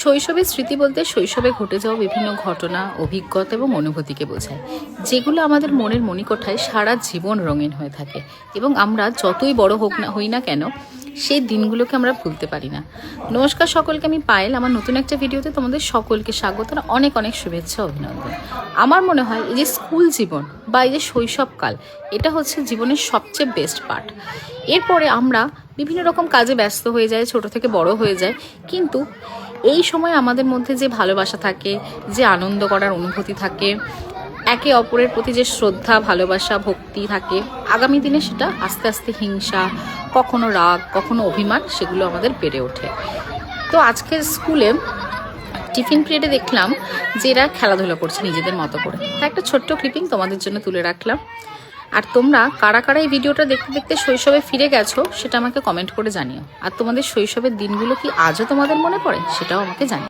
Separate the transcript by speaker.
Speaker 1: শৈশবের স্মৃতি বলতে শৈশবে ঘটে যাওয়া বিভিন্ন ঘটনা, অভিজ্ঞতা এবং অনুভূতিকে বোঝায়, যেগুলো আমাদের মনের মণিকোঠায় সারা জীবন রঙিন হয়ে থাকে এবং আমরা যতই বড় হই না কেন সেই দিনগুলোকে আমরা ভুলতে পারি না। নমস্কার সকলকে, আমি পায়েল। আমার নতুন একটা ভিডিওতে তোমাদের সকলকে স্বাগত, অনেক অনেক শুভেচ্ছা, অভিনন্দন। আমার মনে হয় এই যে স্কুল জীবন বা এই যে শৈশবকাল, এটা হচ্ছে জীবনের সবচেয়ে বেস্ট পার্ট। এরপরে আমরা বিভিন্ন রকম কাজে ব্যস্ত হয়ে যাই, ছোট থেকে বড় হয়ে যায়, কিন্তু এই সময় আমাদের মধ্যে যে ভালোবাসা থাকে, যে আনন্দ করার অনুভূতি থাকে, একে অপরের প্রতি যে শ্রদ্ধা, ভালোবাসা, ভক্তি থাকে, আগামী দিনে সেটা আস্তে আস্তে হিংসা, কখনো রাগ, কখনো অভিমান, সেগুলো আমাদের বেড়ে ওঠে। তো আজকে স্কুলে টিফিন পিরিয়ডে দেখলাম যে এরা খেলাধুলা করছে নিজেদের মতো করে। একটা ছোট্ট ক্লিপিং তোমাদের জন্য তুলে রাখলাম। আর তোমরা কারা কারা এই ভিডিওটা দেখতে দেখতে শৈশবে ফিরে গেছো সেটা আমাকে কমেন্ট করে জানিও। আর তোমাদের শৈশবের দিনগুলো কি আজও তোমাদের মনে পড়ে সেটাও আমাকে জানিও।